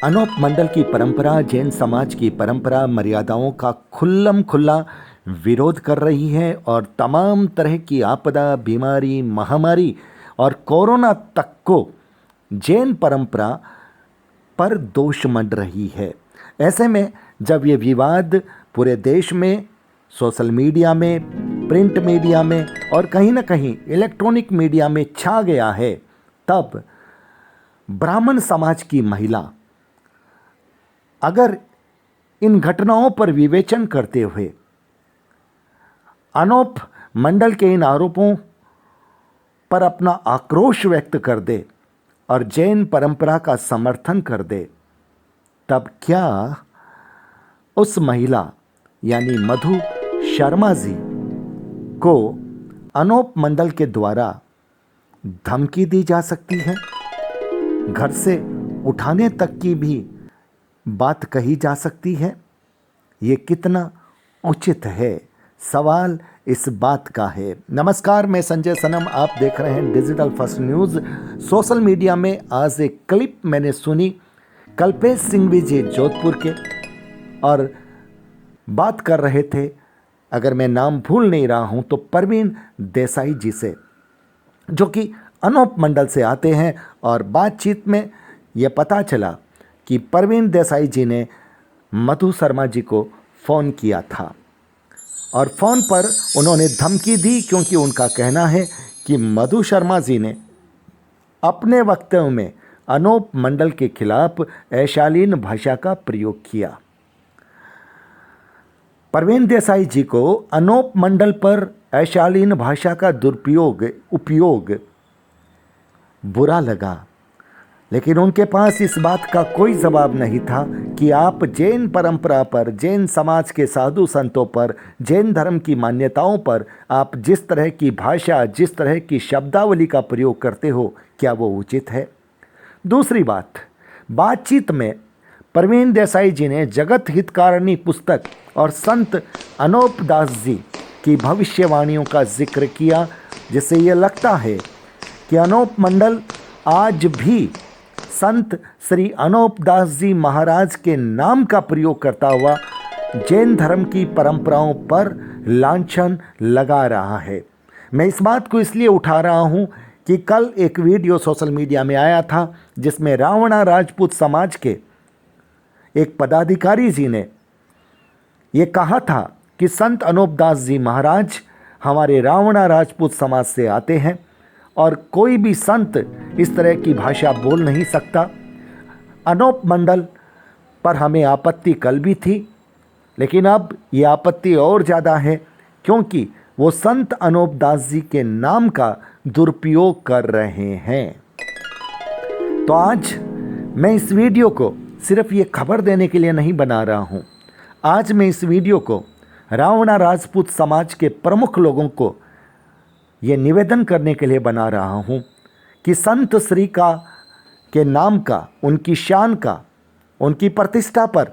अनोप मंडल की परंपरा जैन समाज की परंपरा मर्यादाओं का खुल्लम खुल्ला विरोध कर रही है और तमाम तरह की आपदा, बीमारी, महामारी और कोरोना तक को जैन परंपरा पर दोष मंड रही है। ऐसे में जब ये विवाद पूरे देश में, सोशल मीडिया में, प्रिंट मीडिया में और कहीं ना कहीं इलेक्ट्रॉनिक मीडिया में छा गया है, तब ब्राह्मण समाज की महिला अगर इन घटनाओं पर विवेचन करते हुए अनोप मंडल के इन आरोपों पर अपना आक्रोश व्यक्त कर दे और जैन परंपरा का समर्थन कर दे, तब क्या उस महिला यानी मधु शर्मा जी को अनोप मंडल के द्वारा धमकी दी जा सकती है? घर से उठाने तक की भी बात कही जा सकती है? ये कितना उचित है? सवाल इस बात का है। नमस्कार, मैं संजय सनम, आप देख रहे हैं digital first news. Social media में आज एक क्लिप मैंने सुनी कल्पेश सिंघवी जी जोधपुर के, और बात कर रहे थे, अगर मैं नाम भूल नहीं रहा हूं तो परवीन देसाई जी से, जो कि अनोप मंडल से आते हैं। और बातचीत में यह पता चला कि परवीन देसाई जी ने मधु शर्मा जी को फ़ोन किया था और फ़ोन पर उन्होंने धमकी दी, क्योंकि उनका कहना है कि मधु शर्मा जी ने अपने वक्तव्य में अनोप मंडल के खिलाफ अशालीन भाषा का प्रयोग किया। परवीन देसाई जी को अनोप मंडल पर अशालीन भाषा का उपयोग बुरा लगा, लेकिन उनके पास इस बात का कोई जवाब नहीं था कि आप जैन परंपरा पर, जैन समाज के साधु संतों पर, जैन धर्म की मान्यताओं पर आप जिस तरह की भाषा, जिस तरह की शब्दावली का प्रयोग करते हो, क्या वो उचित है? दूसरी बातचीत में परवीन देसाई जी ने जगत हितकारिणी पुस्तक और संत अनोप दास जी की भविष्यवाणियों का जिक्र किया, जिससे ये लगता है कि अनोप मंडल आज भी संत श्री अनोप दास जी महाराज के नाम का प्रयोग करता हुआ जैन धर्म की परंपराओं पर लांछन लगा रहा है। मैं इस बात को इसलिए उठा रहा हूं कि कल एक वीडियो सोशल मीडिया में आया था, जिसमें रावणा राजपूत समाज के एक पदाधिकारी जी ने ये कहा था कि संत अनोप दास जी महाराज हमारे रावणा राजपूत समाज से आते हैं और कोई भी संत इस तरह की भाषा बोल नहीं सकता। अनोप मंडल पर हमें आपत्ति कल भी थी, लेकिन अब ये आपत्ति और ज़्यादा है, क्योंकि वो संत अनोप दास जी के नाम का दुरुपयोग कर रहे हैं। तो आज मैं इस वीडियो को सिर्फ ये खबर देने के लिए नहीं बना रहा हूँ। आज मैं इस वीडियो को रावणा राजपूत समाज के प्रमुख लोगों को ये निवेदन करने के लिए बना रहा हूँ कि संत श्री का के नाम का, उनकी शान का, उनकी प्रतिष्ठा पर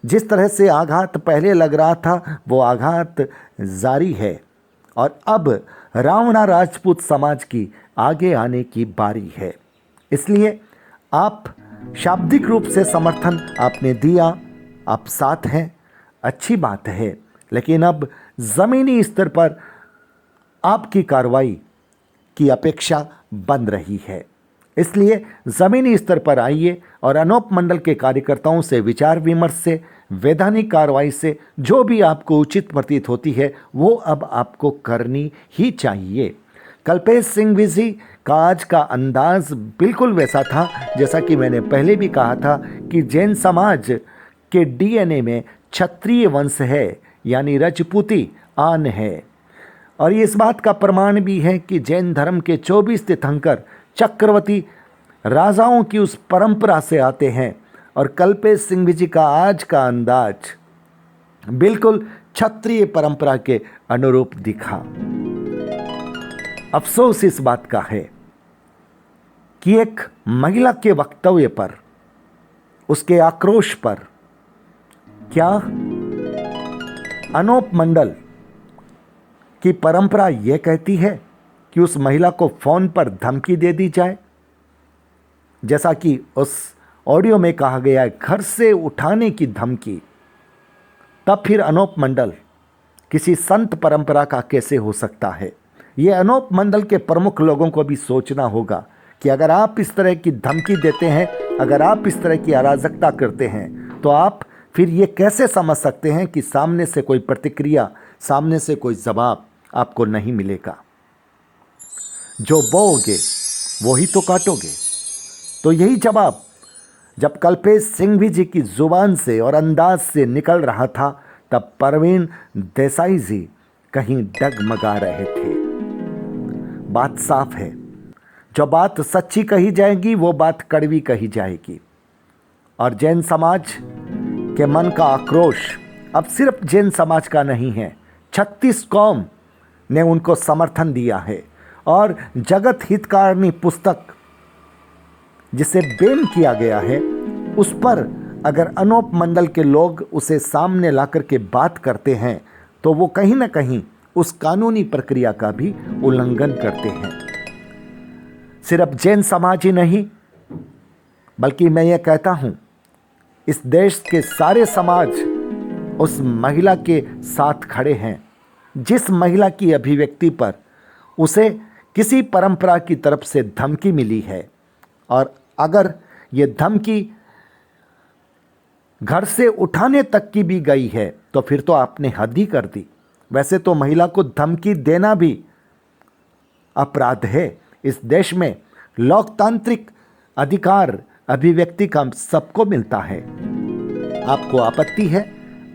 जिस तरह से आघात पहले लग रहा था, वो आघात जारी है और अब रावणा राजपूत समाज की आगे आने की बारी है। इसलिए आप शाब्दिक रूप से समर्थन आपने दिया, आप साथ हैं, अच्छी बात है, लेकिन अब ज़मीनी स्तर पर आपकी कार्रवाई की अपेक्षा बन रही है। इसलिए ज़मीनी स्तर पर आइए और अनोप मंडल के कार्यकर्ताओं से विचार विमर्श से, वैधानिक कार्रवाई से जो भी आपको उचित प्रतीत होती है, वो अब आपको करनी ही चाहिए। कल्पेश सिंघवी जी का आज का अंदाज बिल्कुल वैसा था, जैसा कि मैंने पहले भी कहा था कि जैन समाज के डीएनए में क्षत्रिय वंश है, यानी रजपूती आन है। और ये इस बात का प्रमाण भी है कि जैन धर्म के 24 तीर्थंकर चक्रवर्ती राजाओं की उस परंपरा से आते हैं, और कल्पेश सिंघवी जी का आज का अंदाज बिल्कुल क्षत्रिय परंपरा के अनुरूप दिखा। अफसोस इस बात का है कि एक महिला के वक्तव्य पर, उसके आक्रोश पर क्या अनोप मंडल की परंपरा यह कहती है कि उस महिला को फ़ोन पर धमकी दे दी जाए, जैसा कि उस ऑडियो में कहा गया है घर से उठाने की धमकी, तब फिर अनूप मंडल किसी संत परंपरा का कैसे हो सकता है? ये अनूप मंडल के प्रमुख लोगों को भी सोचना होगा कि अगर आप इस तरह की धमकी देते हैं, अगर आप इस तरह की अराजकता करते हैं, तो आप फिर ये कैसे समझ सकते हैं कि सामने से कोई प्रतिक्रिया, सामने से कोई जवाब आपको नहीं मिलेगा। जो बोओगे वो ही तो काटोगे। तो यही जवाब जब कल्पेश सिंघवी जी की जुबान से और अंदाज से निकल रहा था, तब परवीन देसाई जी कहीं डगमगा रहे थे। बात साफ है, जो बात सच्ची कही जाएगी वो बात कड़वी कही जाएगी। और जैन समाज के मन का आक्रोश अब सिर्फ जैन समाज का नहीं है, 36 कौम ने उनको समर्थन दिया है। और जगत हितकारिणी पुस्तक जिसे बैन किया गया है, उस पर अगर अनूप मंडल के लोग उसे सामने लाकर के बात करते हैं, तो वो कहीं ना कहीं उस कानूनी प्रक्रिया का भी उल्लंघन करते हैं। सिर्फ जैन समाज ही नहीं, बल्कि मैं ये कहता हूँ इस देश के सारे समाज उस महिला के साथ खड़े हैं जिस महिला की अभिव्यक्ति पर उसे किसी परंपरा की तरफ से धमकी मिली है। और अगर ये धमकी घर से उठाने तक की भी गई है, तो फिर तो आपने हद ही कर दी। वैसे तो महिला को धमकी देना भी अपराध है। इस देश में लोकतांत्रिक अधिकार अभिव्यक्ति का सबको मिलता है। आपको आपत्ति है,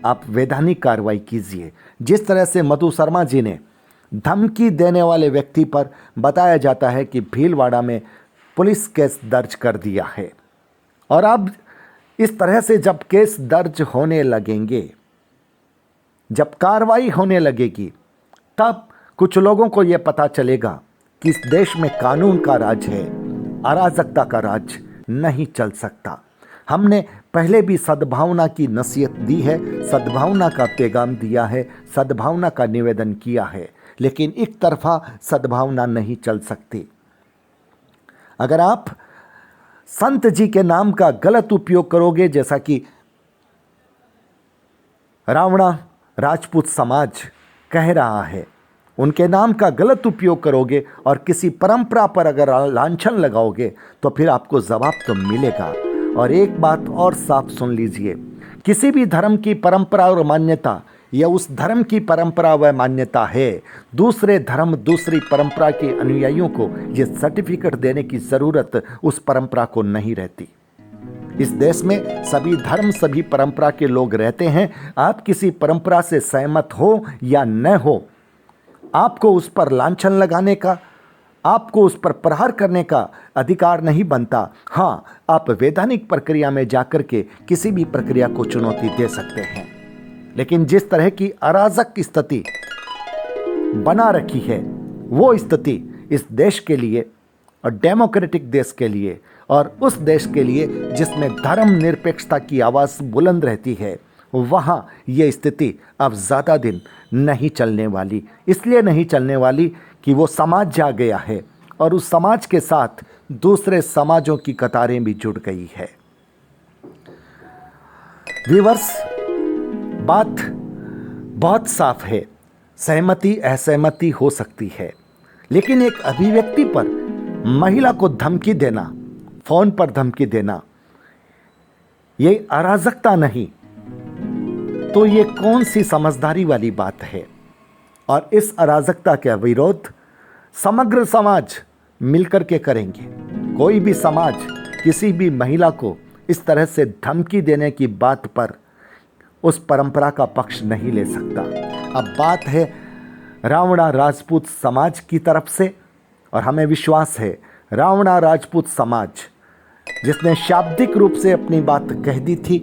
आप वैधानिक कार्रवाई कीजिए। जिस तरह से मधु शर्मा जी ने धमकी देने वाले व्यक्ति पर बताया जाता है कि भीलवाड़ा में पुलिस केस दर्ज कर दिया है, और अब इस तरह से जब केस दर्ज होने लगेंगे, जब कार्रवाई होने लगेगी, तब कुछ लोगों को यह पता चलेगा कि इस देश में कानून का राज है, अराजकता का राज नहीं चल सकता। हमने पहले भी सद्भावना की नसीहत दी है, सद्भावना का पैगाम दिया है, सद्भावना का निवेदन किया है, लेकिन एक तरफा सद्भावना नहीं चल सकती। अगर आप संत जी के नाम का गलत उपयोग करोगे, जैसा कि रावणा राजपूत समाज कह रहा है, उनके नाम का गलत उपयोग करोगे और किसी परंपरा पर अगर लांछन लगाओगे, तो फिर आपको जवाब तो मिलेगा। और एक बात और साफ सुन लीजिए, किसी भी धर्म की परंपरा और मान्यता या उस धर्म की परंपरा व मान्यता है, दूसरे धर्म दूसरी परंपरा के अनुयायियों को ये सर्टिफिकेट देने की ज़रूरत उस परंपरा को नहीं रहती। इस देश में सभी धर्म सभी परंपरा के लोग रहते हैं। आप किसी परंपरा से सहमत हो या न हो, आपको उस पर लांछन लगाने का, आपको उस पर प्रहार करने का अधिकार नहीं बनता। हाँ, आप वैधानिक प्रक्रिया में जाकर के किसी भी प्रक्रिया को चुनौती दे सकते हैं, लेकिन जिस तरह की अराजक स्थिति बना रखी है, वो स्थिति इस देश के लिए और डेमोक्रेटिक देश के लिए और उस देश के लिए जिसमें धर्म निरपेक्षता की आवाज़ बुलंद रहती है, वहाँ ये स्थिति अब ज़्यादा दिन नहीं चलने वाली। इसलिए नहीं चलने वाली कि वो समाज जा गया है और उस समाज के साथ दूसरे समाजों की कतारें भी जुड़ गई है। व्यूअर्स, बात बहुत साफ है, सहमति असहमति हो सकती है, लेकिन एक अभिव्यक्ति पर महिला को धमकी देना, फोन पर धमकी देना, ये अराजकता नहीं तो ये कौन सी समझदारी वाली बात है। और इस अराजकता का विरोध समग्र समाज मिलकर के करेंगे। कोई भी समाज किसी भी महिला को इस तरह से धमकी देने की बात पर उस परंपरा का पक्ष नहीं ले सकता। अब बात है रावणा राजपूत समाज की तरफ से, और हमें विश्वास है रावणा राजपूत समाज जिसने शाब्दिक रूप से अपनी बात कह दी थी,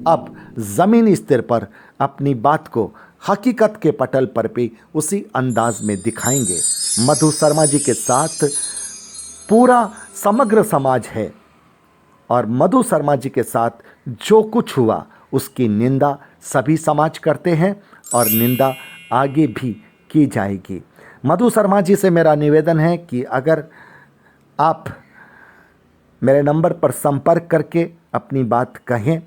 अब ज़मीनी स्तर पर अपनी बात को हकीकत के पटल पर भी उसी अंदाज में दिखाएंगे। मधु शर्मा जी के साथ पूरा समग्र समाज है और मधु शर्मा जी के साथ जो कुछ हुआ उसकी निंदा सभी समाज करते हैं और निंदा आगे भी की जाएगी। मधु शर्मा जी से मेरा निवेदन है कि अगर आप मेरे नंबर पर संपर्क करके अपनी बात कहें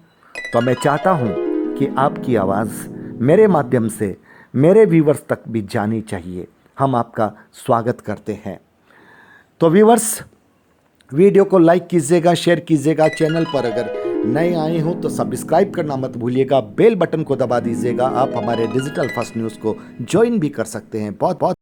तो मैं चाहता हूं कि आपकी आवाज़ मेरे माध्यम से मेरे व्यूवर्स तक भी जानी चाहिए। हम आपका स्वागत करते हैं। तो व्यूवर्स, वीडियो को लाइक कीजिएगा, शेयर कीजिएगा। चैनल पर अगर नए आए हो तो सब्सक्राइब करना मत भूलिएगा, बेल बटन को दबा दीजिएगा। आप हमारे डिजिटल फर्स्ट न्यूज़ को ज्वाइन भी कर सकते हैं। बहुत बहुत